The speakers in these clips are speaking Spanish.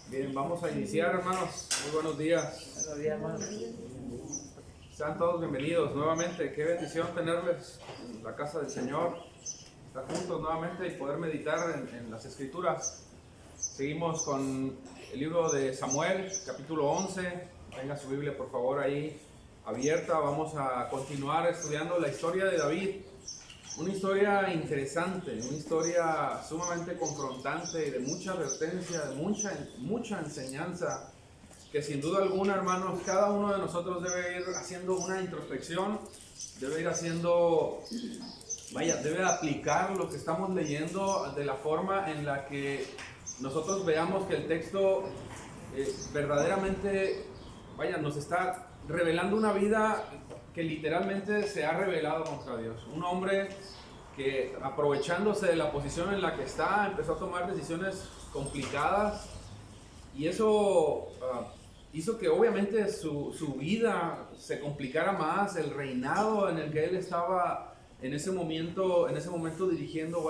Bien, vamos a iniciar, hermanos. Muy buenos días. Buenos días, hermano. Sean todos bienvenidos nuevamente. Qué bendición tenerles en la casa del Señor, estar juntos nuevamente y poder meditar en las Escrituras. Seguimos con el libro de Samuel, capítulo 11. Tenga su Biblia, por favor, ahí abierta. Vamos a continuar estudiando la historia de David. Una historia interesante, una historia sumamente confrontante y de mucha advertencia, de mucha enseñanza, que sin duda alguna, hermanos, cada uno de nosotros debe ir haciendo una introspección, debe ir haciendo, debe aplicar lo que estamos leyendo de la forma en la que nosotros veamos que el texto verdaderamente, nos está revelando una vida que literalmente se ha rebelado contra Dios. Un hombre que, aprovechándose de la posición en la que está, empezó a tomar decisiones complicadas, y eso hizo que obviamente su vida se complicara más. El reinado en el que él estaba en ese momento dirigiendo,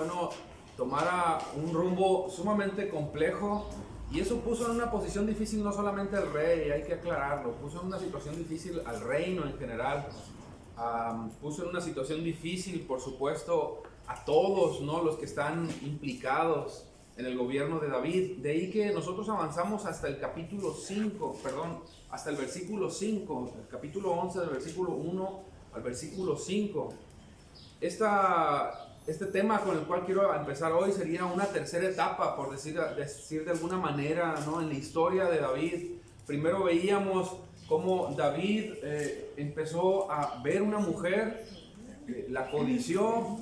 tomara un rumbo sumamente complejo. Y eso puso en una posición difícil no solamente al rey, hay que aclararlo, puso en una situación difícil al reino en general, puso en una situación difícil, por supuesto, a todos, ¿no?, los que están implicados en el gobierno de David. De ahí que nosotros avanzamos hasta el capítulo 5, hasta el versículo 5, el capítulo 11 del versículo 1 al versículo 5. Este tema con el cual quiero empezar hoy sería una tercera etapa, por decir de alguna manera, ¿no?, en la historia de David. Primero veíamos cómo David empezó a ver una mujer, la codició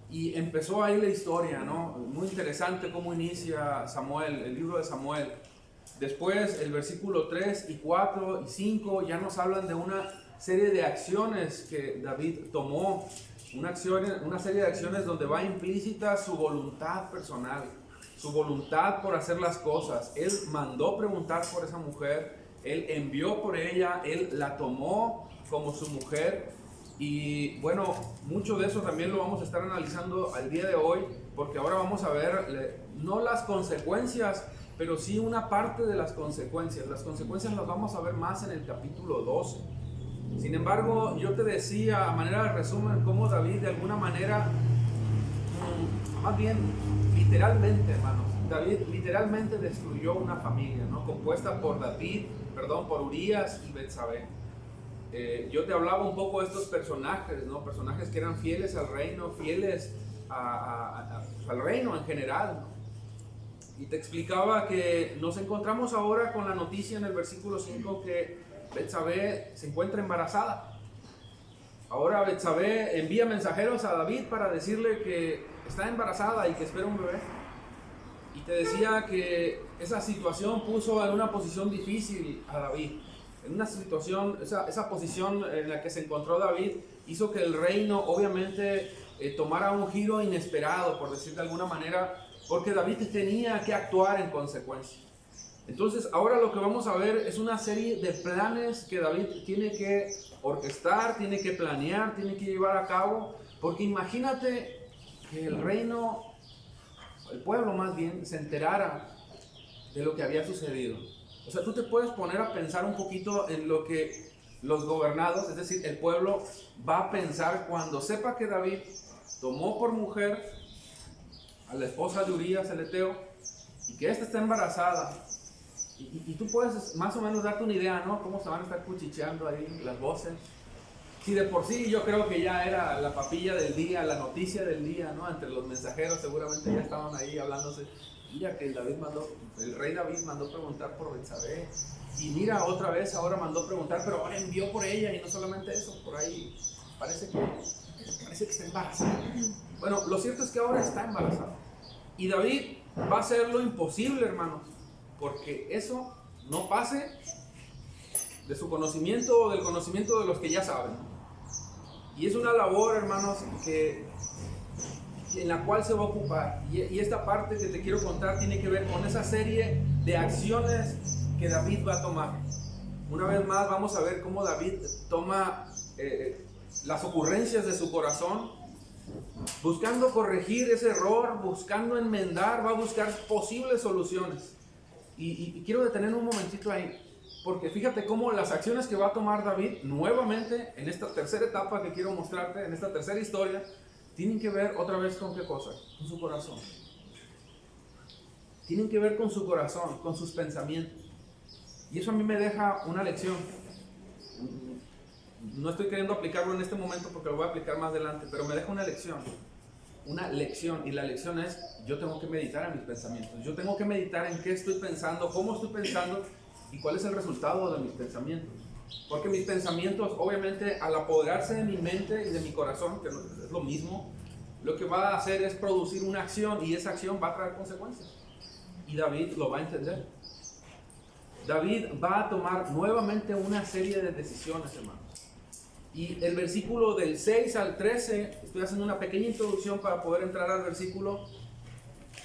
y empezó ahí la historia, ¿no? Muy interesante cómo inicia Samuel, el libro de Samuel. Después el versículo 3 y 4 y 5 ya nos hablan de una serie de acciones que David tomó. Una serie de acciones donde va implícita su voluntad personal, su voluntad por hacer las cosas. Él mandó preguntar por esa mujer, él envió por ella, él la tomó como su mujer. Y mucho de eso también lo vamos a estar analizando al día de hoy, porque ahora vamos a ver no las consecuencias, pero sí una parte de las consecuencias. Las consecuencias las vamos a ver más en el capítulo 12. Sin embargo, yo te decía a manera de resumen cómo David de alguna manera, más bien literalmente, hermanos, David literalmente destruyó una familia, ¿no?, compuesta por Urías y Betsabé. Yo te hablaba un poco de estos personajes, ¿no?, personajes que eran fieles al reino, fieles al reino en general, ¿no? Y te explicaba que nos encontramos ahora con la noticia en el versículo 5 que Betsabé se encuentra embarazada. Ahora Betsabé envía mensajeros a David para decirle que está embarazada y que espera un bebé. Y te decía que esa situación puso en una posición difícil a David. En una situación, esa posición en la que se encontró David hizo que el reino obviamente tomara un giro inesperado, por decir de alguna manera, porque David tenía que actuar en consecuencia. Entonces, ahora lo que vamos a ver es una serie de planes que David tiene que orquestar, tiene que planear, tiene que llevar a cabo, porque imagínate que el pueblo más bien, se enterara de lo que había sucedido. O sea, tú te puedes poner a pensar un poquito en lo que los gobernados, es decir, el pueblo, va a pensar cuando sepa que David tomó por mujer a la esposa de Urías el Eteo y que ésta está embarazada. Y tú puedes más o menos darte una idea, ¿no?, cómo se van a estar cuchicheando ahí las voces. Si de por sí yo creo que ya era la papilla del día, la noticia del día, ¿no?, entre los mensajeros seguramente ya estaban ahí hablándose. Mira que el rey David mandó preguntar por Betsabé. Y mira, otra vez ahora mandó preguntar, pero ahora envió por ella. Y no solamente eso, por ahí parece que está embarazada. Bueno, lo cierto es que ahora está embarazada. Y David va a hacer lo imposible, hermanos, porque eso no pase de su conocimiento o del conocimiento de los que ya saben. Y es una labor, hermanos, en la cual se va a ocupar. Y esta parte que te quiero contar tiene que ver con esa serie de acciones que David va a tomar. Una vez más vamos a ver cómo David toma las ocurrencias de su corazón, buscando corregir ese error, buscando enmendar, va a buscar posibles soluciones. Y quiero detener un momentito ahí, porque fíjate cómo las acciones que va a tomar David nuevamente en esta tercera etapa que quiero mostrarte, en esta tercera historia, tienen que ver otra vez con qué cosa, con su corazón. Tienen que ver con su corazón, con sus pensamientos. Y eso a mí me deja una lección. No estoy queriendo aplicarlo en este momento porque lo voy a aplicar más adelante, pero me deja una lección. Una lección, y la lección es: yo tengo que meditar en mis pensamientos. Yo tengo que meditar en qué estoy pensando, cómo estoy pensando y cuál es el resultado de mis pensamientos. Porque mis pensamientos, obviamente, al apoderarse de mi mente y de mi corazón, que es lo mismo, lo que va a hacer es producir una acción, y esa acción va a traer consecuencias. Y David lo va a entender. David va a tomar nuevamente una serie de decisiones, hermanos. Y el versículo del 6 al 13, estoy haciendo una pequeña introducción para poder entrar al versículo.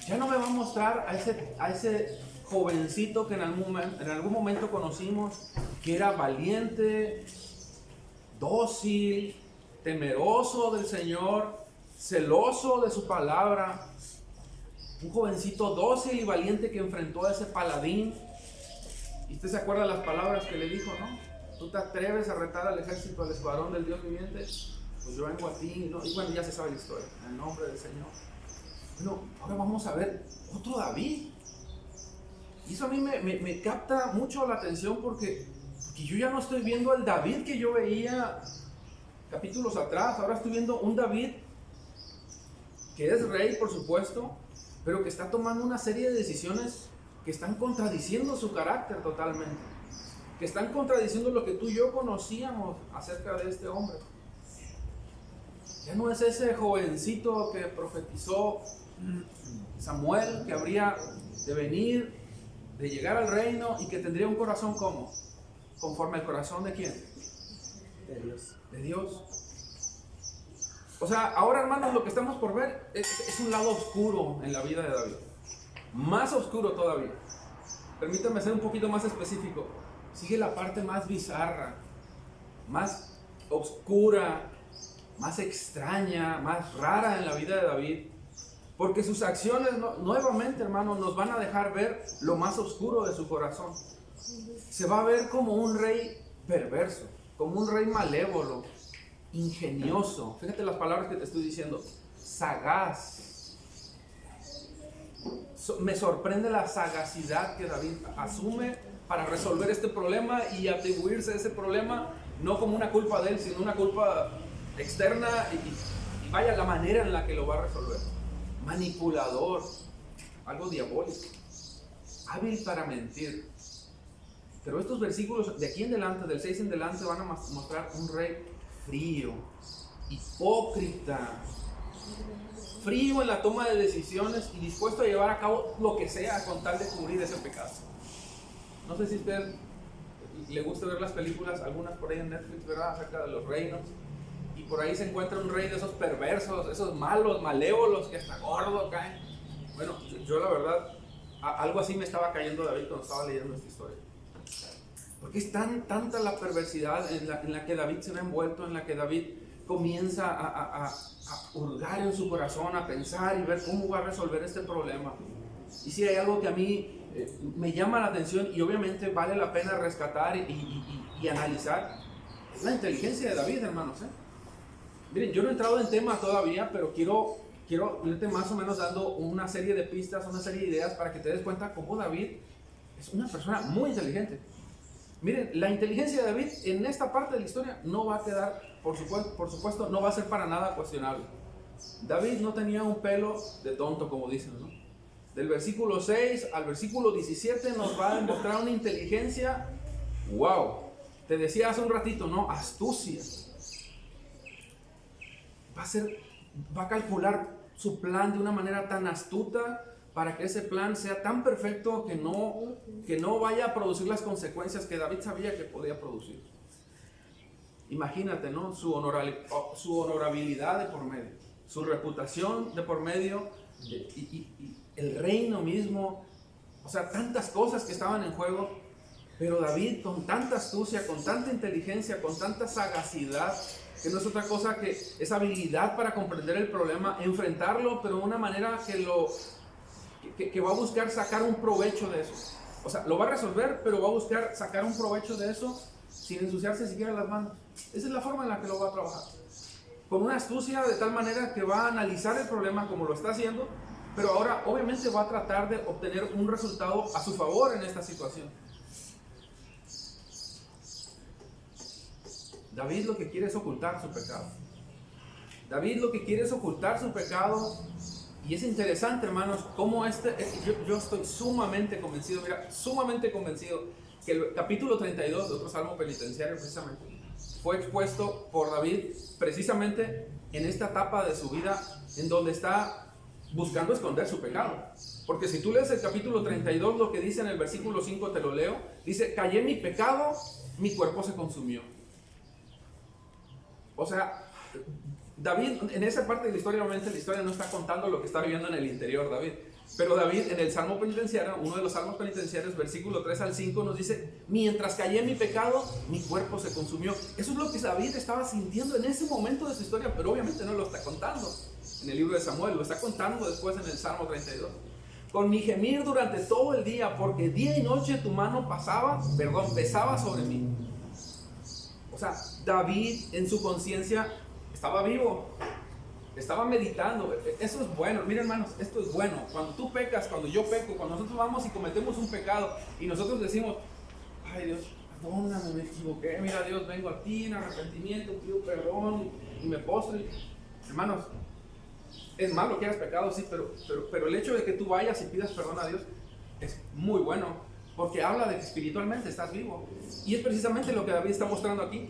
Ya no me va a mostrar a ese jovencito que en algún momento conocimos, que era valiente, dócil, temeroso del Señor, celoso de su palabra. Un jovencito dócil y valiente que enfrentó a ese paladín. Y usted se acuerda de las palabras que le dijo, ¿no? ¿Tú te atreves a retar al ejército, al escuadrón del Dios viviente? Pues yo vengo a ti, ¿no? Y bueno, ya se sabe la historia, en el nombre del Señor. Bueno, ahora vamos a ver otro David. Y eso a mí me capta mucho la atención, porque yo ya no estoy viendo al David que yo veía capítulos atrás. Ahora estoy viendo un David que es rey, por supuesto, pero que está tomando una serie de decisiones que están contradiciendo su carácter totalmente, que están contradiciendo lo que tú y yo conocíamos acerca de este hombre. Ya no es ese jovencito que profetizó Samuel, que habría de venir, de llegar al reino, y que tendría un corazón como, conforme al corazón de ¿quién? De Dios. De Dios. O sea, ahora, hermanos, lo que estamos por ver es un lado oscuro en la vida de David. Más oscuro todavía. Permítame ser un poquito más específico. Sigue la parte más bizarra, más oscura, más extraña, más rara en la vida de David. Porque sus acciones, nuevamente, hermanos, nos van a dejar ver lo más oscuro de su corazón. Se va a ver como un rey perverso, como un rey malévolo, ingenioso. Fíjate las palabras que te estoy diciendo. Sagaz. Me sorprende la sagacidad que David asume para resolver este problema y atribuirse a ese problema no como una culpa de él, sino una culpa externa, y vaya la manera en la que lo va a resolver. Manipulador, algo diabólico, hábil para mentir. Pero estos versículos de aquí en delante, del 6 en delante, van a mostrar un rey frío, hipócrita, frío en la toma de decisiones y dispuesto a llevar a cabo lo que sea con tal de cubrir ese pecado. No sé si a usted le gusta ver las películas, algunas por ahí en Netflix, ¿verdad?, acerca de los reinos, y por ahí se encuentra un rey de esos perversos, esos malos, malévolos, que hasta gordo caen. Bueno, yo la verdad, algo así me estaba cayendo David cuando estaba leyendo esta historia. Porque es tanta la perversidad en la que David se ve envuelto, en la que David comienza a hurgar en su corazón, a pensar y ver cómo va a resolver este problema. Y si hay algo que a mí me llama la atención y obviamente vale la pena rescatar y analizar, es la inteligencia de David, hermanos. Miren, yo no he entrado en tema todavía, pero quiero irte más o menos dando una serie de pistas, una serie de ideas para que te des cuenta cómo David es una persona muy inteligente. Miren, la inteligencia de David en esta parte de la historia no va a quedar, por supuesto, no va a ser para nada cuestionable. David no tenía un pelo de tonto, como dicen, ¿no? Del versículo 6 al versículo 17 nos va a demostrar una inteligencia, wow, te decía hace un ratito, ¿no? Astucia. Va a calcular su plan de una manera tan astuta para que ese plan sea tan perfecto que no vaya a producir las consecuencias que David sabía que podía producir. Imagínate, ¿no? Su honorabilidad de por medio, su reputación de por medio, y el reino mismo. O sea, tantas cosas que estaban en juego. Pero David, con tanta astucia, con tanta inteligencia, con tanta sagacidad, que no es otra cosa que esa habilidad para comprender el problema, enfrentarlo, pero de una manera que va a buscar sacar un provecho de eso. O sea, lo va a resolver, pero va a buscar sacar un provecho de eso sin ensuciarse siquiera las manos. Esa es la forma en la que lo va a trabajar. Con una astucia de tal manera que va a analizar el problema como lo está haciendo, pero ahora obviamente va a tratar de obtener un resultado a su favor en esta situación. David lo que quiere es ocultar su pecado. David lo que quiere es ocultar su pecado. Y es interesante, hermanos, cómo yo estoy sumamente convencido, sumamente convencido que el capítulo 32 de otro salmo penitenciario precisamente fue expuesto por David precisamente en esta etapa de su vida en donde está buscando esconder su pecado. Porque si tú lees el capítulo 32, lo que dice en el versículo 5, te lo leo, dice: callé mi pecado, mi cuerpo se consumió. O sea, David, en esa parte de la historia, obviamente la historia no está contando lo que está viviendo en el interior David, pero David en el Salmo penitenciario, uno de los salmos penitenciarios, versículo 3 al 5 nos dice: mientras callé mi pecado, mi cuerpo se consumió. Eso es lo que David estaba sintiendo en ese momento de su historia, pero obviamente no lo está contando en el libro de Samuel, lo está contando después en el Salmo 32. Con mi gemir durante todo el día, porque día y noche tu mano pesaba sobre mí. O sea, David en su conciencia estaba vivo, estaba meditando. Eso es bueno. Miren, hermanos, esto es bueno. Cuando tú pecas, cuando yo peco, cuando nosotros vamos y cometemos un pecado y nosotros decimos: ay Dios, perdóname, me equivoqué, mira Dios, vengo a ti en arrepentimiento, pido perdón y me postro. Hermanos, es malo que hayas pecado, sí, pero el hecho de que tú vayas y pidas perdón a Dios es muy bueno, porque habla de que espiritualmente estás vivo. Y es precisamente lo que David está mostrando aquí,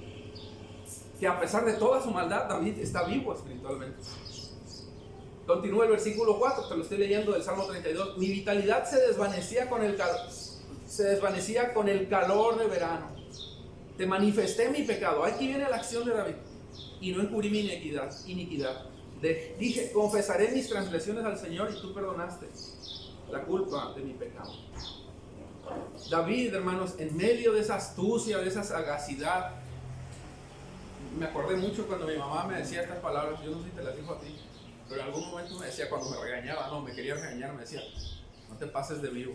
que a pesar de toda su maldad, David está vivo espiritualmente. Continúa el versículo 4, te lo estoy leyendo del Salmo 32. Mi vitalidad se desvanecía con el calor de verano. Te manifesté mi pecado. Aquí viene la acción de David. Y no encubrí mi iniquidad. Dije: confesaré mis transgresiones al Señor, y tú perdonaste la culpa de mi pecado. David, hermanos, en medio de esa astucia, de esa sagacidad, me acordé mucho cuando mi mamá me decía estas palabras. Yo no sé si te las dijo a ti, pero en algún momento me decía, cuando me regañaba, me quería regañar, me decía: no te pases de vivo,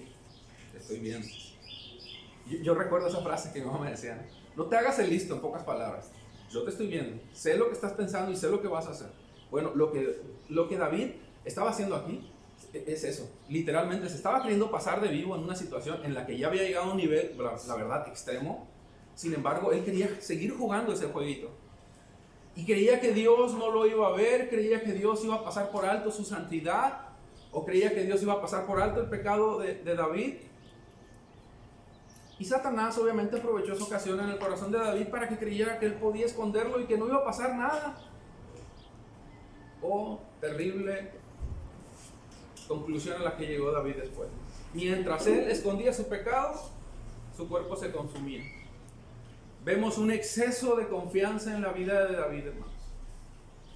te estoy viendo. Yo recuerdo esa frase que mi mamá me decía: no te hagas el listo, en pocas palabras, yo te estoy viendo, sé lo que estás pensando y sé lo que vas a hacer. Bueno, lo que David estaba haciendo aquí es eso. Literalmente se estaba queriendo pasar de vivo en una situación en la que ya había llegado a un nivel, la verdad, extremo. Sin embargo, él quería seguir jugando ese jueguito. Y creía que Dios no lo iba a ver, creía que Dios iba a pasar por alto su santidad, o creía que Dios iba a pasar por alto el pecado de David. Y Satanás obviamente aprovechó esa ocasión en el corazón de David para que creyera que él podía esconderlo y que no iba a pasar nada. Oh, terrible conclusión a la que llegó David después. Mientras él escondía su pecado, su cuerpo se consumía. Vemos un exceso de confianza en la vida de David, hermanos.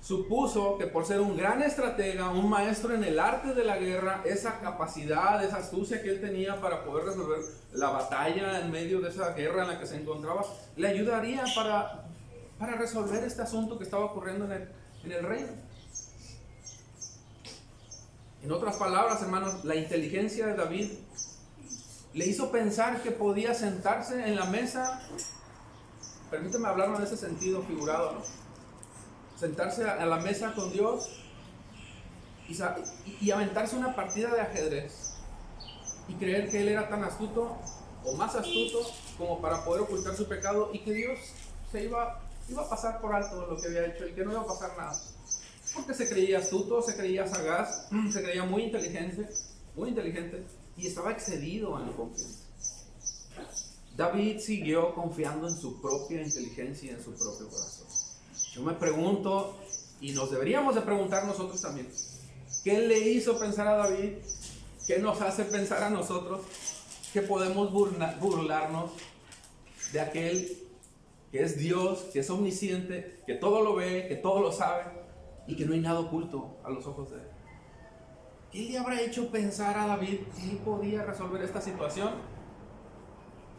Supuso que por ser un gran estratega, un maestro en el arte de la guerra, esa capacidad, esa astucia que él tenía para poder resolver la batalla en medio de esa guerra en la que se encontraba, le ayudaría para resolver este asunto que estaba ocurriendo en el reino. En otras palabras, hermanos, la inteligencia de David le hizo pensar que podía sentarse en la mesa. Permíteme hablarlo en ese sentido figurado, ¿no? Sentarse a la mesa con Dios y aventarse una partida de ajedrez y creer que él era tan astuto o más astuto como para poder ocultar su pecado, y que Dios iba a pasar por alto lo que había hecho y que no iba a pasar nada, porque se creía astuto, se creía sagaz, se creía muy inteligente, y estaba excedido en la confianza. David siguió confiando en su propia inteligencia y en su propio corazón. Yo me pregunto, y nos deberíamos de preguntar nosotros también, ¿qué le hizo pensar a David? ¿Qué nos hace pensar a nosotros que podemos burlarnos de aquel que es Dios, que es omnisciente, que todo lo ve, que todo lo sabe y que no hay nada oculto a los ojos de él? ¿Qué le habrá hecho pensar a David que él podía resolver esta situación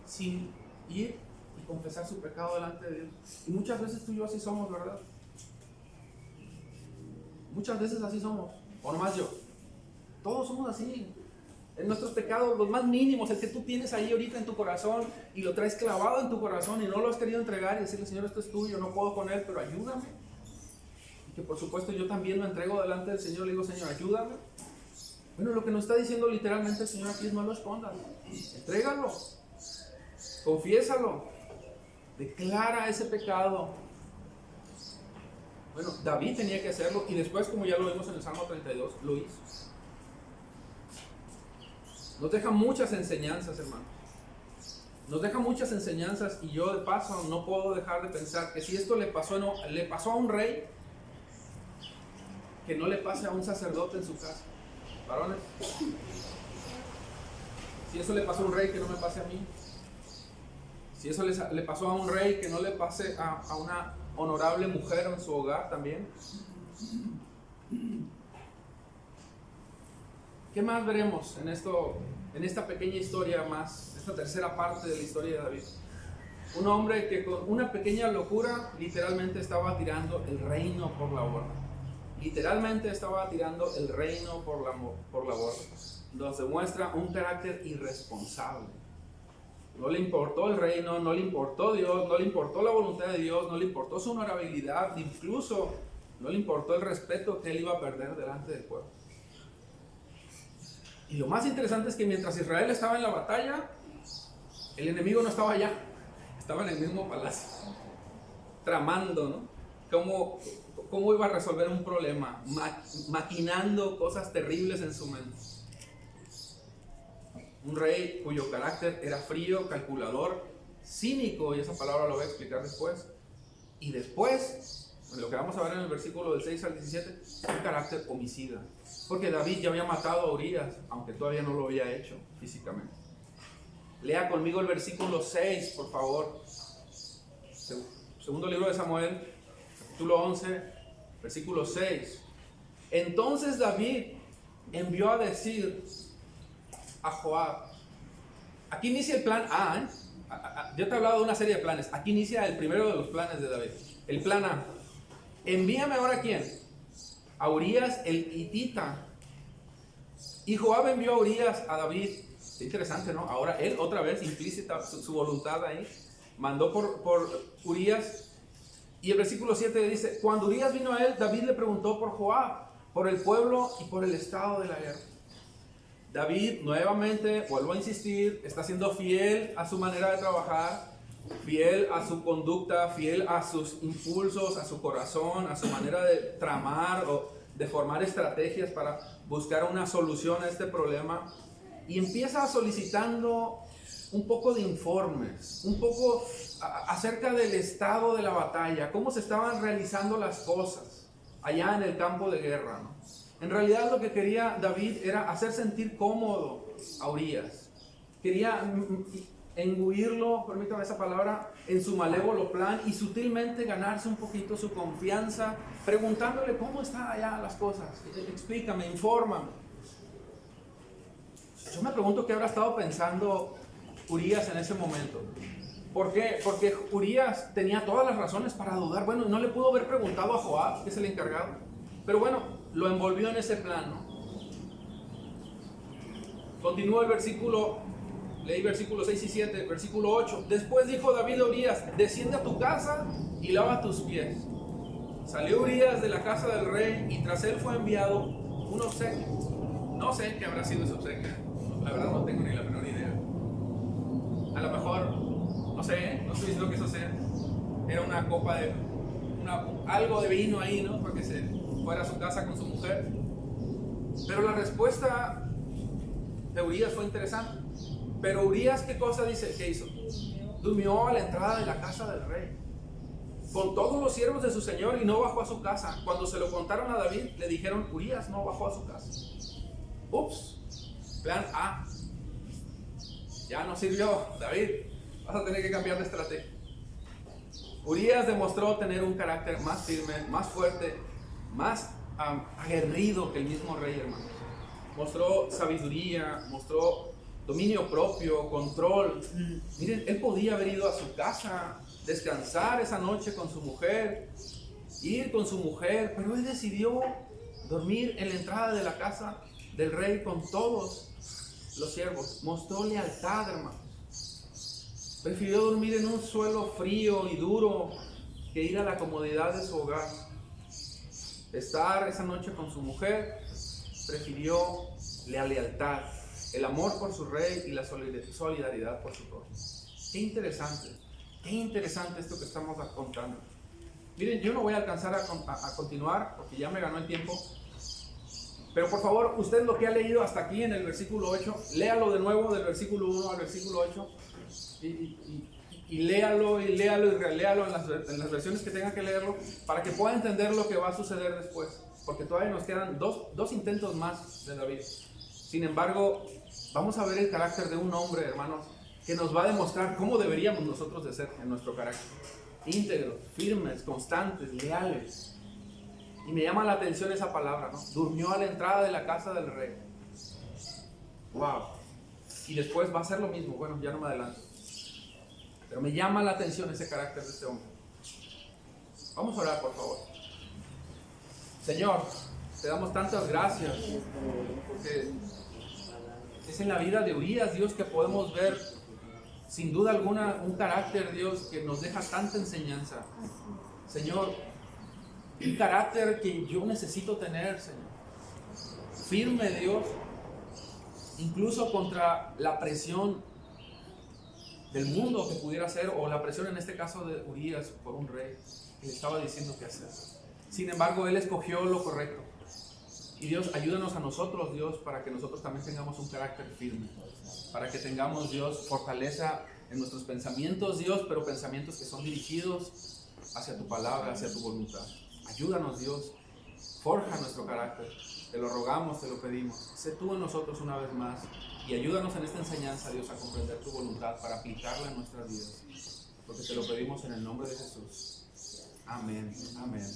sin ir y confesar su pecado delante de Dios? Y muchas veces tú y yo así somos, ¿verdad? Muchas veces así somos, o nomás yo. Todos somos así. En nuestros pecados, los más mínimos, el que tú tienes ahí ahorita en tu corazón y lo traes clavado en tu corazón y no lo has querido entregar y decirle, Señor, esto es tuyo, no puedo con él, pero ayúdame. Y que por supuesto yo también lo entrego delante del Señor, le digo, Señor, ayúdame. Bueno, lo que nos está diciendo literalmente el Señor aquí es no lo escondas, entrégalo, confiésalo, declara ese pecado. Bueno, David tenía que hacerlo y después, como ya lo vimos en el Salmo 32, lo hizo. Nos deja muchas enseñanzas, hermano. Nos deja muchas enseñanzas y yo de paso no puedo dejar de pensar que si esto le pasó a un rey, que no le pase a un sacerdote en su casa. Varones, si eso le pasó a un rey, que no me pase a mí. Si eso le pasó a un rey, que no le pase a una honorable mujer en su hogar también. ¿Qué más veremos en esta pequeña historia más, esta tercera parte de la historia de David? Un hombre que con una pequeña locura literalmente estaba tirando el reino por la borda. Literalmente estaba tirando el reino por la borda. Nos demuestra un carácter irresponsable. No le importó el reino, no le importó Dios, no le importó la voluntad de Dios, no le importó su honorabilidad, incluso no le importó el respeto que él iba a perder delante del pueblo. Y lo más interesante es que mientras Israel estaba en la batalla, el enemigo no estaba allá, estaba en el mismo palacio, tramando, ¿no? ¿Cómo iba a resolver un problema? Maquinando cosas terribles en su mente. Un rey cuyo carácter era frío, calculador, cínico, y esa palabra lo voy a explicar después. Y después, lo que vamos a ver en el versículo del 6 al 17, un carácter homicida. Porque David ya había matado a Urías, aunque todavía no lo había hecho físicamente. Lea conmigo el versículo 6, por favor. Segundo libro de Samuel, capítulo 11, versículo 6. Entonces David envió a decir a Joab. Aquí inicia el plan A, ¿eh? Yo te he hablado de una serie de planes. Aquí inicia el primero de los planes de David. El plan A. Envíame ahora, ¿a quién? A Urías el hitita. Y Joab envió a Urías a David. Qué interesante, ¿no? Ahora él otra vez implícita su voluntad ahí. Mandó por Urías. Y el versículo 7 dice, cuando Urías vino a él, David le preguntó por Joab, por el pueblo y por el estado de la guerra. David, nuevamente, vuelvo a insistir, está siendo fiel a su manera de trabajar, fiel a su conducta, fiel a sus impulsos, a su corazón, a su manera de tramar o de formar estrategias para buscar una solución a este problema. Y empieza solicitando un poco de informes, un poco acerca del estado de la batalla, cómo se estaban realizando las cosas allá en el campo de guerra, ¿no? En realidad lo que quería David era hacer sentir cómodo a Urías. Quería engulirlo, permítame esa palabra, en su malévolo plan y sutilmente ganarse un poquito su confianza, preguntándole cómo están allá las cosas. Explícame, infórmame. Yo me pregunto qué habrá estado pensando Urías en ese momento. ¿Por qué? Porque Urías tenía todas las razones para dudar. Bueno, no le pudo haber preguntado a Joab, que es el encargado. Pero bueno, lo envolvió en ese plan, ¿no? Continúa el versículo, leí versículos 6 y 7, versículo 8. Después dijo David a Urías, desciende a tu casa y lava tus pies. Salió Urías de la casa del rey y tras él fue enviado un obsequio. No sé qué habrá sido ese obsequio. La verdad no tengo ni la menor idea. A lo mejor, no sé, no estoy diciendo que eso sea. Era una copa de, algo de vino ahí, ¿no? Para que se fuera a su casa con su mujer. Pero la respuesta de Urías fue interesante. Pero Urías, ¿qué cosa dice? ¿Qué hizo? Durmió a la entrada de la casa del rey con todos los siervos de su señor y no bajó a su casa. Cuando se lo contaron a David, le dijeron, Urías no bajó a su casa. Ups, plan A. Ya no sirvió, David. Vas a tener que cambiar de estrategia. Urías demostró tener un carácter más firme, más fuerte, más aguerrido que el mismo rey, hermanos. Mostró sabiduría, mostró dominio propio, control. Miren, él podía haber ido a su casa, descansar esa noche con su mujer, ir con su mujer, pero él decidió dormir en la entrada de la casa del rey con todos. los siervos, mostró lealtad, hermanos. Prefirió dormir en un suelo frío y duro que ir a la comodidad de su hogar. Estar esa noche con su mujer, prefirió la lealtad, el amor por su rey y la solidaridad por su prójimo. Qué interesante esto que estamos contando. Miren, yo no voy a alcanzar a continuar porque ya me ganó el tiempo. Pero por favor, usted lo que ha leído hasta aquí en el versículo 8, léalo de nuevo del versículo 1 al versículo 8 y léalo y reléalo en las versiones que tenga que leerlo para que pueda entender lo que va a suceder después. Porque todavía nos quedan dos intentos más de David. Sin embargo, vamos a ver el carácter de un hombre, hermanos, que nos va a demostrar cómo deberíamos nosotros de ser en nuestro carácter. Íntegros, firmes, constantes, leales. Y me llama la atención esa palabra, ¿no? Durmió a la entrada de la casa del rey. Wow. Y después va a ser lo mismo. Bueno, ya no me adelanto. Pero me llama la atención ese carácter de este hombre. Vamos a orar, por favor. Señor, te damos tantas gracias porque es en la vida de Urías, Dios, que podemos ver sin duda alguna un carácter, Dios, que nos deja tanta enseñanza. Señor, un carácter que yo necesito tener, Señor. Firme, Dios, incluso contra la presión del mundo que pudiera ser, o la presión en este caso de Urías por un rey que le estaba diciendo qué hacer. Sin embargo, él escogió lo correcto. Y Dios, ayúdanos a nosotros, Dios, para que nosotros también tengamos un carácter firme, para que tengamos, Dios, fortaleza en nuestros pensamientos, Dios, pero pensamientos que son dirigidos hacia tu palabra, hacia tu voluntad. Ayúdanos, Dios, forja nuestro carácter, te lo rogamos, te lo pedimos. Sé tú en nosotros una vez más y ayúdanos en esta enseñanza, Dios, a comprender tu voluntad para aplicarla en nuestras vidas, porque te lo pedimos en el nombre de Jesús. Amén, amén.